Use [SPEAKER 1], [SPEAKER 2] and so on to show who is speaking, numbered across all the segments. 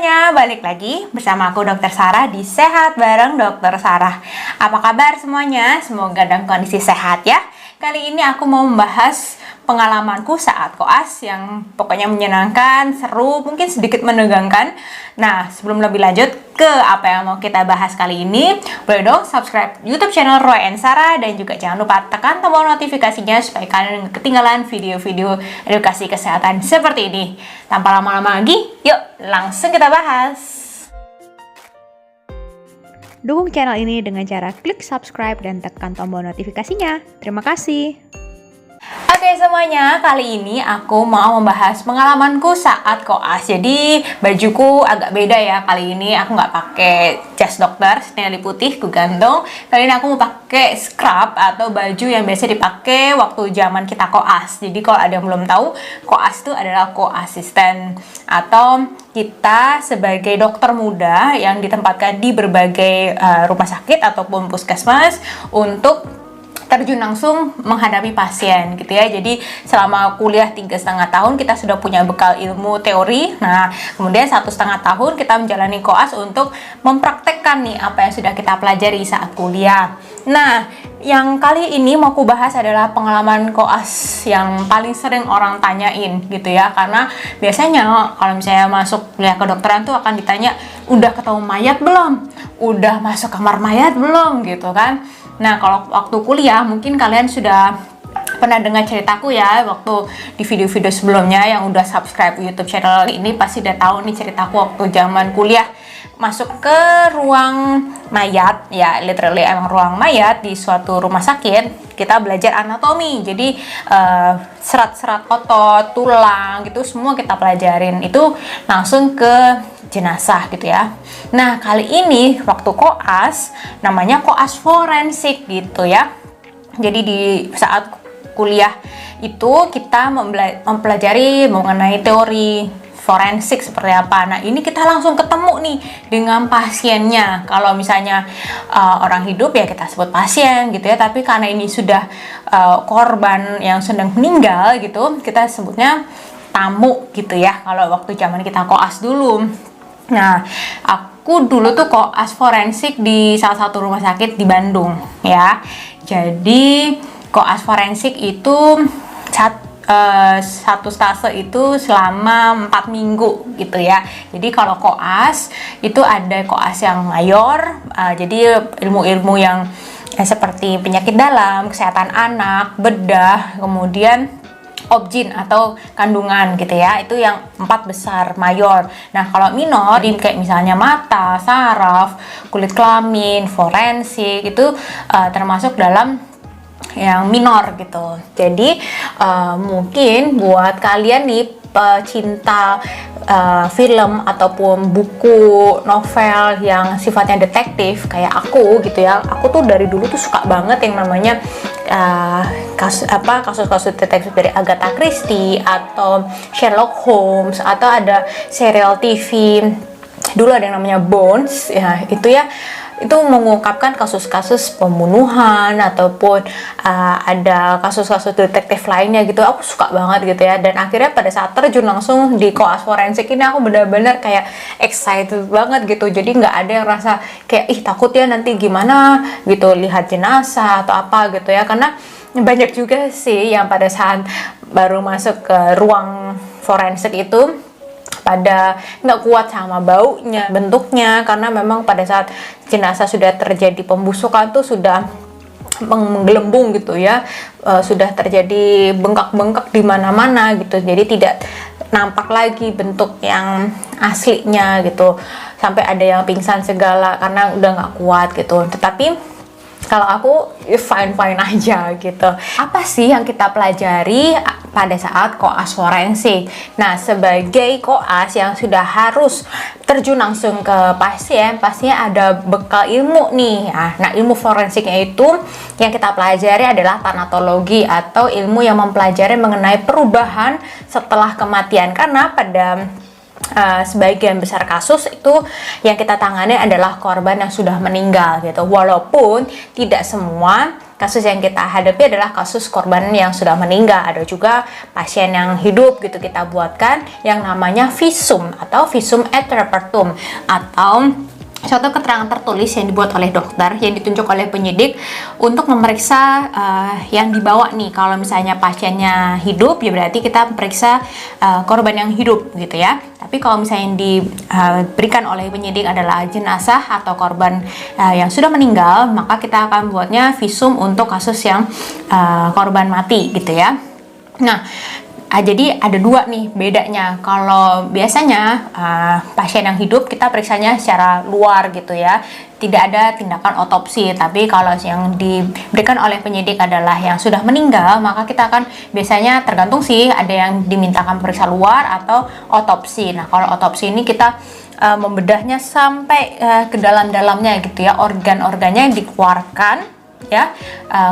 [SPEAKER 1] semuanya, balik lagi bersama aku Dr. Sarah di Sehat Bareng Dr. Sarah. Apa kabar semuanya? Semoga dalam kondisi sehat ya. Kali ini aku mau membahas pengalamanku saat koas yang pokoknya menyenangkan, seru, mungkin sedikit menegangkan. Nah, sebelum lebih lanjut ke apa yang mau kita bahas kali ini, boleh dong subscribe YouTube channel Roy and Sarah dan juga jangan lupa tekan tombol notifikasinya supaya kalian nggak ketinggalan video-video edukasi kesehatan seperti ini. Tanpa lama-lama lagi, yuk langsung kita bahas.
[SPEAKER 2] Dukung channel ini dengan cara klik subscribe dan tekan tombol notifikasinya. Terima kasih.
[SPEAKER 1] Oke semuanya, kali ini aku mau membahas pengalamanku saat koas. Jadi bajuku agak beda ya. Kali ini aku nggak pakai jas dokter, senyali putih, ku gantung. Kali ini aku mau pakai scrub atau baju yang biasa dipakai waktu zaman kita koas. Jadi kalau ada yang belum tahu, koas itu adalah koasisten atau kita sebagai dokter muda yang ditempatkan di berbagai rumah sakit ataupun puskesmas untuk terjun langsung menghadapi pasien gitu ya. Jadi selama kuliah 3,5 tahun kita sudah punya bekal ilmu teori. Nah kemudian 1,5 tahun kita menjalani koas untuk mempraktekkan nih apa yang sudah kita pelajari saat kuliah. Nah yang kali ini mau aku bahas adalah pengalaman koas yang paling sering orang tanyain gitu ya. Karena biasanya kalau misalnya masuk kuliah kedokteran tuh akan ditanya, udah ketemu mayat belum? Udah masuk kamar mayat belum? Gitu kan. Nah, kalau waktu kuliah mungkin kalian sudah pernah dengar ceritaku ya waktu di video-video sebelumnya yang udah subscribe YouTube channel ini pasti udah tahu nih ceritaku waktu zaman kuliah masuk ke ruang mayat ya, literally emang ruang mayat di suatu rumah sakit. Kita belajar anatomi, jadi serat-serat otot, tulang gitu semua kita pelajarin, itu langsung ke jenazah gitu ya. Nah kali ini waktu koas namanya koas forensik gitu ya. Jadi di saat kuliah itu kita mempelajari mengenai teori forensik seperti apa. Nah ini kita langsung ketemu nih dengan pasiennya. Kalau misalnya orang hidup ya kita sebut pasien gitu ya, tapi karena ini sudah korban yang sedang meninggal gitu, kita sebutnya tamu gitu ya kalau waktu zaman kita koas dulu. Nah aku dulu tuh koas forensik di salah satu rumah sakit di Bandung ya. Jadi koas forensik itu satu stase itu selama 4 minggu gitu ya. Jadi kalau koas itu ada koas yang mayor, jadi ilmu-ilmu yang seperti penyakit dalam, kesehatan anak, bedah, kemudian obgyn atau kandungan gitu ya, itu yang 4 besar mayor. Nah kalau minor kayak misalnya mata, saraf, kulit kelamin, forensik itu termasuk dalam yang minor gitu. Jadi mungkin buat kalian nih pecinta film ataupun buku novel yang sifatnya detektif kayak aku gitu ya. Aku tuh dari dulu tuh suka banget yang namanya kasus-kasus detektif dari Agatha Christie atau Sherlock Holmes, atau ada serial TV dulu ada yang namanya Bones ya, itu mengungkapkan kasus-kasus pembunuhan ataupun ada kasus-kasus detektif lainnya gitu. Aku suka banget gitu ya, dan akhirnya pada saat terjun langsung di koas forensik ini aku benar-benar kayak excited banget gitu. Jadi nggak ada yang rasa kayak takut ya nanti gimana gitu lihat jenazah atau apa gitu ya, karena banyak juga sih yang pada saat baru masuk ke ruang forensik itu pada nggak kuat sama baunya, bentuknya, karena memang pada saat jenazah sudah terjadi pembusukan tuh sudah menggelembung gitu ya, sudah terjadi bengkak-bengkak di mana-mana gitu, jadi tidak nampak lagi bentuk yang aslinya gitu, sampai ada yang pingsan segala karena udah nggak kuat gitu. Tetapi kalau aku fine-fine aja gitu. Apa sih yang kita pelajari pada saat koas forensik? Nah, sebagai koas yang sudah harus terjun langsung ke pasien, pastinya ada bekal ilmu nih ya. Nah, ilmu forensiknya itu yang kita pelajari adalah tanatologi atau ilmu yang mempelajari mengenai perubahan setelah kematian. Karena pada sebagian besar kasus itu yang kita tangani adalah korban yang sudah meninggal gitu. Walaupun tidak semua kasus yang kita hadapi adalah kasus korban yang sudah meninggal. Ada juga pasien yang hidup gitu, kita buatkan yang namanya visum atau visum et repertum, atau suatu keterangan tertulis yang dibuat oleh dokter yang ditunjuk oleh penyidik untuk memeriksa yang dibawa nih. Kalau misalnya pasiennya hidup, ya berarti kita periksa korban yang hidup gitu ya. Tapi kalau misalnya yang diberikan oleh penyidik adalah jenazah atau korban yang sudah meninggal, maka kita akan buatnya visum untuk kasus yang korban mati gitu ya. Nah, jadi ada dua nih bedanya. Kalau biasanya pasien yang hidup kita periksanya secara luar gitu ya, tidak ada tindakan otopsi. Tapi kalau yang diberikan oleh penyidik adalah yang sudah meninggal, maka kita akan biasanya tergantung sih, ada yang dimintakan periksa luar atau otopsi. Nah, kalau otopsi ini kita membedahnya sampai ke dalam-dalamnya gitu ya, organ-organnya dikeluarkan ya,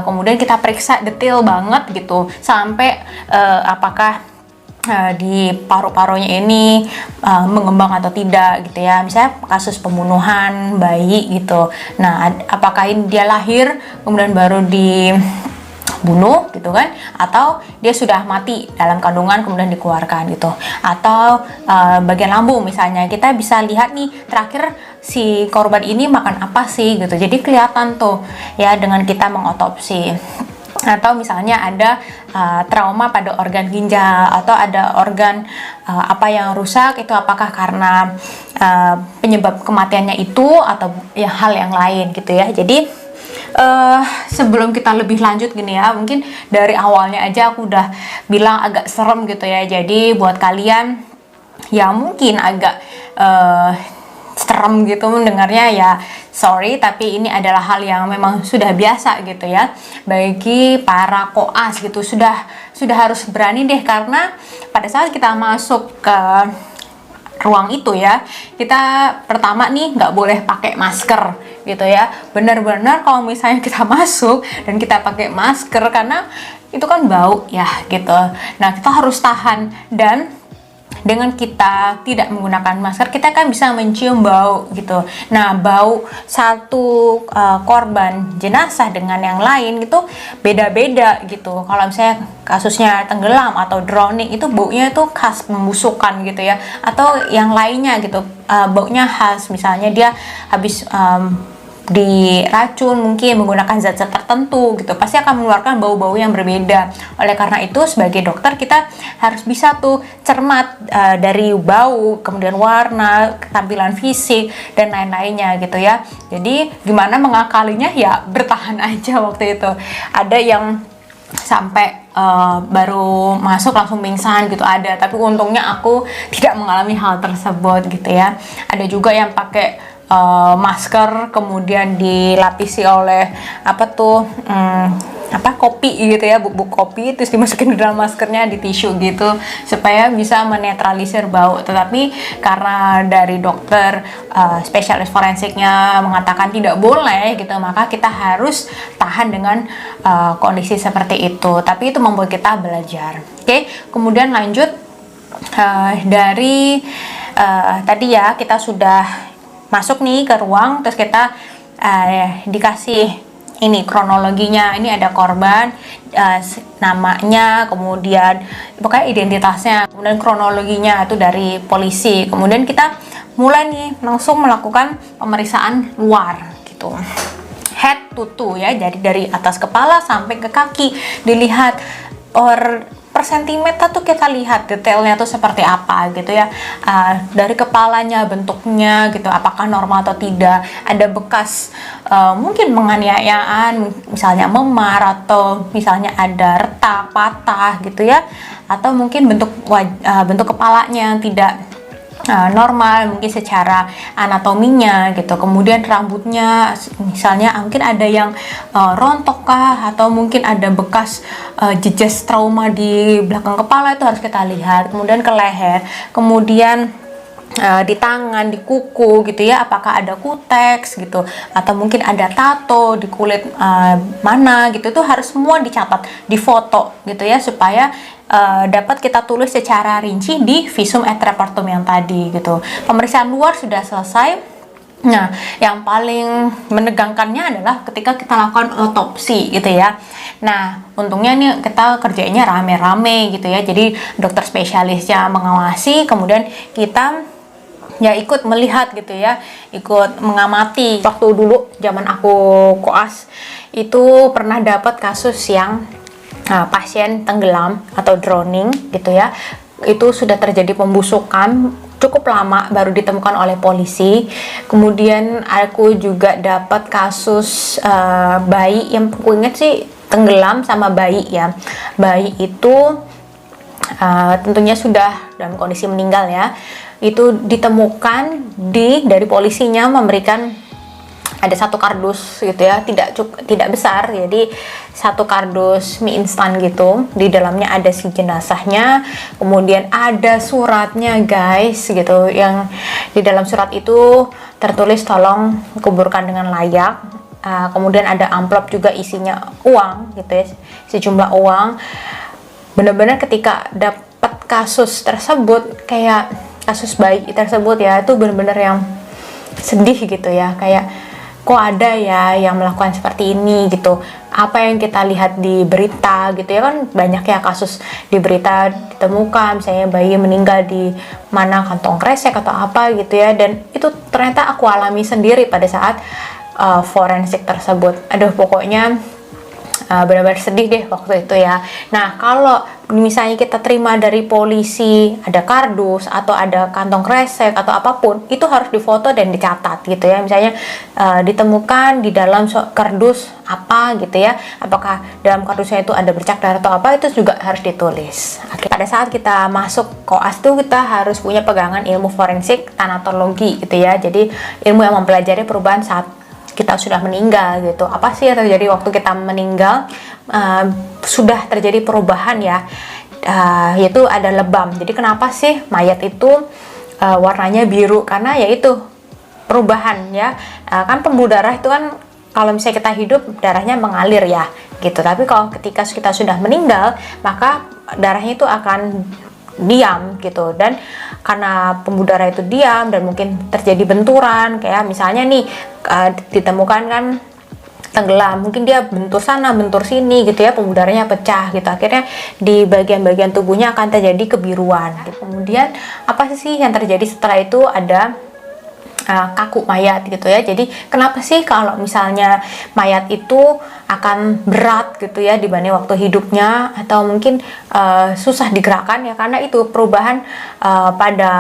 [SPEAKER 1] kemudian kita periksa detail banget gitu sampai apakah di paru-parunya ini mengembang atau tidak gitu ya. Misalnya kasus pembunuhan bayi gitu, nah apakah ini dia lahir kemudian baru dibunuh gitu kan, atau dia sudah mati dalam kandungan kemudian dikeluarkan gitu, atau bagian lambung misalnya, kita bisa lihat nih terakhir si korban ini makan apa sih gitu, jadi kelihatan tuh ya dengan kita mengotopsi. Atau misalnya ada trauma pada organ ginjal atau ada organ apa yang rusak, itu apakah karena penyebab kematiannya itu atau ya hal yang lain gitu ya. Jadi sebelum kita lebih lanjut gini ya, mungkin dari awalnya aja aku udah bilang agak serem gitu ya. Jadi buat kalian yang mungkin agak serem gitu mendengarnya, ya sorry, tapi ini adalah hal yang memang sudah biasa gitu ya bagi para koas gitu. Sudah harus berani deh, karena pada saat kita masuk ke ruang itu ya, kita pertama nih nggak boleh pakai masker gitu ya. Benar-benar kalau misalnya kita masuk dan kita pakai masker, karena itu kan bau ya gitu. Nah, kita harus tahan, dan dengan kita tidak menggunakan masker, kita kan bisa mencium bau gitu. Nah, bau satu korban jenazah dengan yang lain itu beda-beda gitu. Kalau misalnya kasusnya tenggelam atau drowning, itu baunya itu khas pembusukan gitu ya, atau yang lainnya gitu, baunya khas. Misalnya dia habis diracun mungkin menggunakan zat-zat tertentu gitu, pasti akan mengeluarkan bau-bau yang berbeda. Oleh karena itu sebagai dokter kita harus bisa tuh cermat dari bau, kemudian warna, tampilan fisik dan lain-lainnya gitu ya. Jadi gimana mengakalinya, ya bertahan aja. Waktu itu ada yang sampai baru masuk langsung pingsan gitu, ada, tapi untungnya aku tidak mengalami hal tersebut gitu ya. Ada juga yang pakai masker kemudian dilapisi oleh kopi gitu ya, bubuk kopi, terus dimasukin di dalam maskernya, di tisu gitu supaya bisa menetralisir bau. Tetapi karena dari dokter spesialis forensiknya mengatakan tidak boleh gitu, maka kita harus tahan dengan kondisi seperti itu. Tapi itu membuat kita belajar. Oke, kemudian lanjut dari tadi ya, kita sudah masuk nih ke ruang, terus kita dikasih ini kronologinya. Ini ada korban, namanya, kemudian pokoknya identitasnya, kemudian kronologinya itu dari polisi. Kemudian kita mulai nih langsung melakukan pemeriksaan luar gitu, head to toe ya, jadi dari atas kepala sampai ke kaki dilihat, per sentimeter tuh kita lihat detailnya tuh seperti apa gitu ya, dari kepalanya, bentuknya gitu, apakah normal atau tidak, ada bekas mungkin penganiayaan, misalnya memar, atau misalnya ada retak, patah gitu ya, atau mungkin bentuk kepalanya yang tidak normal mungkin secara anatominya gitu. Kemudian rambutnya misalnya mungkin ada yang rontok kah, atau mungkin ada bekas jejas trauma di belakang kepala, itu harus kita lihat. Kemudian ke leher, kemudian di tangan, di kuku gitu ya, apakah ada kuteks gitu, atau mungkin ada tato di kulit mana gitu. Itu harus semua dicatat, difoto gitu ya, supaya dapat kita tulis secara rinci di visum et repertum yang tadi gitu. Pemeriksaan luar sudah selesai. Nah, yang paling menegangkannya adalah ketika kita lakukan otopsi gitu ya. Nah, untungnya nih kita kerjanya rame-rame gitu ya. Jadi dokter spesialisnya mengawasi, kemudian kita ya ikut melihat gitu ya, ikut mengamati. Waktu dulu zaman aku koas itu pernah dapat kasus yang pasien tenggelam atau drowning gitu ya. Itu sudah terjadi pembusukan cukup lama baru ditemukan oleh polisi. Kemudian aku juga dapat kasus bayi yang aku ingat sih tenggelam sama bayi ya. Bayi itu tentunya sudah dalam kondisi meninggal ya. Itu ditemukan dari polisinya memberikan ada satu kardus gitu ya, tidak besar, jadi satu kardus mie instan gitu, di dalamnya ada si jenazahnya, kemudian ada suratnya guys gitu, yang di dalam surat itu tertulis tolong kuburkan dengan layak. Kemudian ada amplop juga isinya uang gitu ya, sejumlah uang. Benar-benar ketika dapat kasus tersebut, kayak kasus bayi tersebut ya, itu benar-benar yang sedih gitu ya, kayak kok ada ya yang melakukan seperti ini gitu. Apa yang kita lihat di berita gitu ya, kan banyak ya kasus di berita ditemukan misalnya bayi meninggal di mana kantong kresek atau apa gitu ya, dan itu ternyata aku alami sendiri pada saat forensik tersebut. Aduh, pokoknya benar-benar sedih deh waktu itu ya. Nah, kalau misalnya kita terima dari polisi ada kardus atau ada kantong kresek atau apapun, itu harus difoto dan dicatat gitu ya. Misalnya ditemukan di dalam kardus apa gitu ya, apakah dalam kardusnya itu ada bercak darah atau apa, itu juga harus ditulis. Oke. Pada saat kita masuk koas tuh kita harus punya pegangan ilmu forensik tanatologi gitu ya. Jadi ilmu yang mempelajari perubahan saat kita sudah meninggal gitu. Apa sih yang terjadi waktu kita meninggal? Sudah terjadi perubahan ya, yaitu ada lebam. Jadi kenapa sih mayat itu warnanya biru? Karena yaitu perubahan ya. Kan pembuluh darah itu kan kalau misalnya kita hidup darahnya mengalir ya gitu. Tapi kalau ketika kita sudah meninggal, maka darahnya itu akan diam gitu, dan karena pembuluh darah itu diam dan mungkin terjadi benturan, kayak misalnya nih ditemukan kan tenggelam, mungkin dia bentur sana bentur sini gitu ya, pembuluh darahnya pecah gitu, akhirnya di bagian-bagian tubuhnya akan terjadi kebiruan gitu. Kemudian apa sih yang terjadi setelah itu? Ada kaku mayat gitu ya. Jadi kenapa sih kalau misalnya mayat itu akan berat gitu ya dibanding waktu hidupnya, atau mungkin susah digerakkan ya, karena itu perubahan pada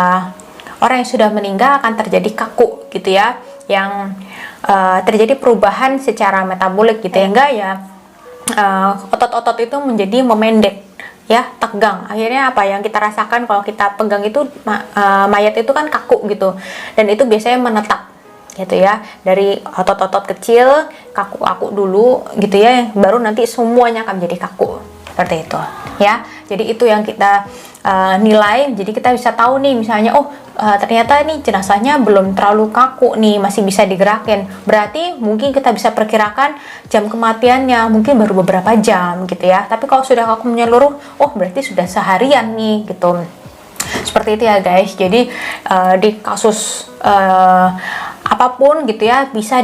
[SPEAKER 1] orang yang sudah meninggal akan terjadi kaku gitu ya, yang terjadi perubahan secara metabolik gitu ya, enggak ya, otot-otot itu menjadi memendek ya, tegang. Akhirnya apa yang kita rasakan kalau kita pegang itu mayat itu kan kaku gitu, dan itu biasanya menetap gitu ya, dari otot-otot kecil kaku-kaku dulu gitu ya, baru nanti semuanya akan menjadi kaku seperti itu ya. Jadi itu yang kita nilai. Jadi kita bisa tahu nih misalnya, ternyata nih jenazahnya belum terlalu kaku nih, masih bisa digerakin, berarti mungkin kita bisa perkirakan jam kematiannya mungkin baru beberapa jam gitu ya. Tapi kalau sudah kaku menyeluruh, berarti sudah seharian nih gitu. Seperti itu ya guys. Jadi di kasus apapun gitu ya, bisa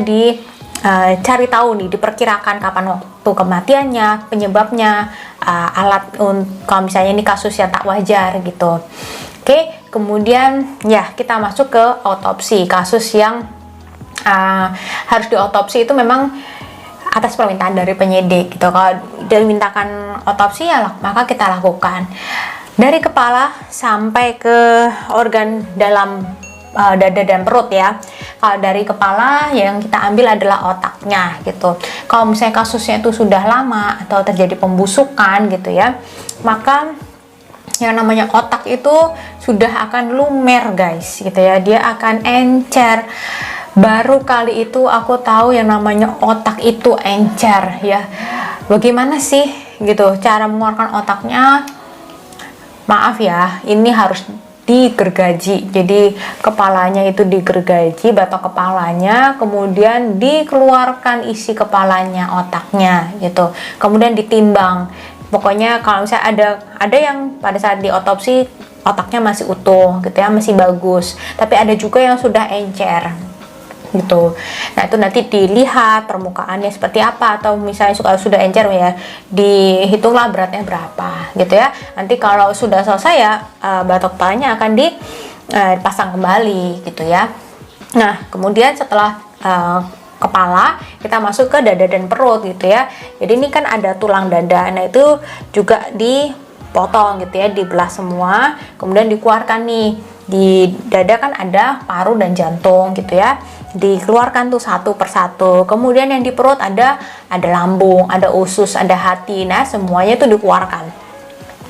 [SPEAKER 1] cari tahu nih, diperkirakan kapan waktu kematiannya, penyebabnya, alat kalau misalnya ini kasus yang tak wajar gitu. Oke, kemudian ya kita masuk ke otopsi. Kasus yang harus diotopsi itu memang atas permintaan dari penyidik gitu. Kalau dimintakan otopsi ya maka kita lakukan. Dari kepala sampai ke organ dalam dada dan perut ya. Kalau dari kepala yang kita ambil adalah otaknya gitu. Kalau misalnya kasusnya itu sudah lama atau terjadi pembusukan gitu ya, maka yang namanya otak itu sudah akan lumer guys gitu ya, dia akan encer. Baru kali itu aku tahu yang namanya otak itu encer ya. Bagaimana sih gitu cara mengeluarkan otaknya? Maaf ya, ini harus digergaji. Jadi kepalanya itu digergaji, batok kepalanya, kemudian dikeluarkan isi kepalanya, otaknya gitu. Kemudian ditimbang. Pokoknya kalau misalnya ada yang pada saat diotopsi otaknya masih utuh gitu ya, masih bagus. Tapi ada juga yang sudah encer. gitu. Nah itu nanti dilihat permukaannya seperti apa, atau misalnya sudah encer ya dihitunglah beratnya berapa gitu ya. Nanti kalau sudah selesai ya batok kepalanya akan dipasang kembali gitu ya. Nah kemudian setelah kepala kita masuk ke dada dan perut gitu ya. Jadi ini kan ada tulang dada, nah itu juga dipotong gitu ya, dibelah semua, kemudian dikeluarkan nih. Di dada kan ada paru dan jantung gitu ya, dikeluarkan tuh satu persatu. Kemudian yang di perut ada lambung, ada usus, ada hati. Nah semuanya tuh dikeluarkan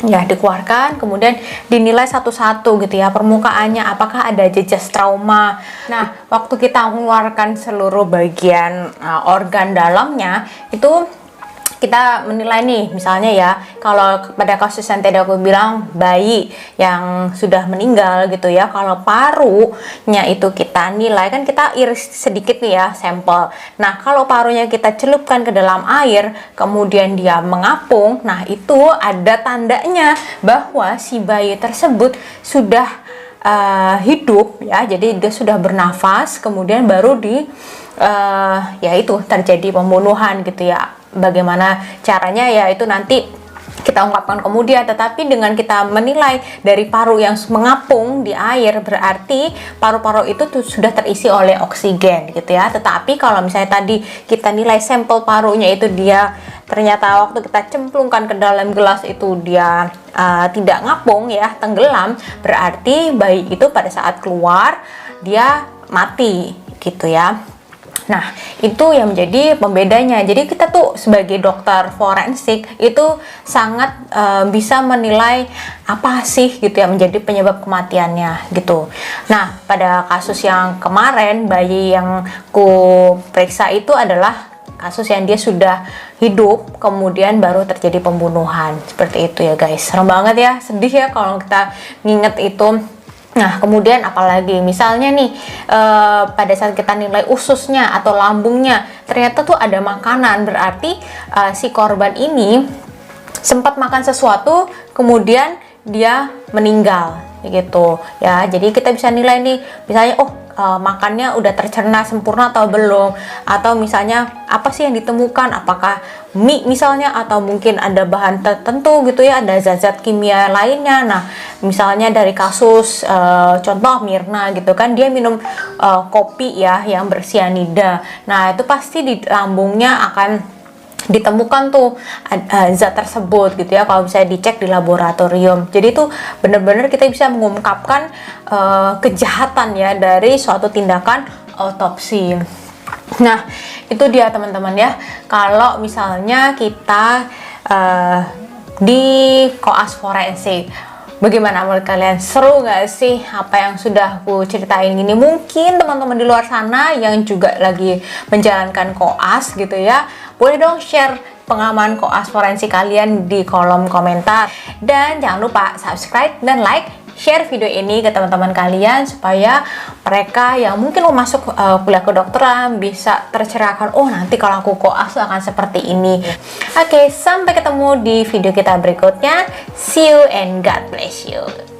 [SPEAKER 1] ya, dikeluarkan, kemudian dinilai satu-satu gitu ya permukaannya, apakah ada jejas trauma. Nah waktu kita mengeluarkan seluruh bagian organ dalamnya itu kita menilai nih, misalnya ya kalau pada kasus yang tadi aku bilang bayi yang sudah meninggal gitu ya, kalau parunya itu kita nilai kan kita iris sedikit nih ya sampel. Nah kalau parunya kita celupkan ke dalam air kemudian dia mengapung, nah itu ada tandanya bahwa si bayi tersebut sudah hidup ya, jadi dia sudah bernafas, kemudian baru ya itu terjadi pembunuhan gitu ya. Bagaimana caranya ya itu nanti kita ungkapkan kemudian, tetapi dengan kita menilai dari paru yang mengapung di air berarti paru-paru itu tuh sudah terisi oleh oksigen gitu ya. Tetapi kalau misalnya tadi kita nilai sampel parunya itu dia ternyata waktu kita cemplungkan ke dalam gelas itu dia tidak ngapung ya, tenggelam, berarti bayi itu pada saat keluar dia mati gitu ya. Nah, itu yang menjadi pembedanya. Jadi kita tuh sebagai dokter forensik itu sangat bisa menilai apa sih gitu ya menjadi penyebab kematiannya gitu. Nah, pada kasus yang kemarin bayi yang ku periksa itu adalah kasus yang dia sudah hidup kemudian baru terjadi pembunuhan. Seperti itu ya guys. Serem banget ya, sedih ya kalau kita nginget itu. Nah kemudian apalagi misalnya nih pada saat kita nilai ususnya atau lambungnya ternyata tuh ada makanan, berarti si korban ini sempat makan sesuatu kemudian dia meninggal gitu ya. Jadi kita bisa nilai nih misalnya makannya udah tercerna sempurna atau belum, atau misalnya apa sih yang ditemukan, apakah mie misalnya, atau mungkin ada bahan tertentu gitu ya, ada zat-zat kimia lainnya. Nah misalnya dari kasus contoh Mirna gitu kan, dia minum kopi ya yang bersianida, nah itu pasti di lambungnya akan ditemukan tuh zat tersebut gitu ya kalau bisa dicek di laboratorium. Jadi itu benar-benar kita bisa mengungkapkan kejahatan ya dari suatu tindakan autopsi. Nah itu dia teman-teman ya, kalau misalnya kita di koas forensik. Bagaimana menurut kalian? Seru nggak sih apa yang sudah aku ceritain ini? Mungkin teman-teman di luar sana yang juga lagi menjalankan koas gitu ya, boleh dong share pengalaman koas forensik kalian di kolom komentar. Dan jangan lupa subscribe dan like, share video ini ke teman-teman kalian supaya mereka yang mungkin mau masuk kuliah kedokteran bisa tercerahkan, oh nanti kalau aku koas akan seperti ini. Oke, sampai ketemu di video kita berikutnya. See you and God bless you.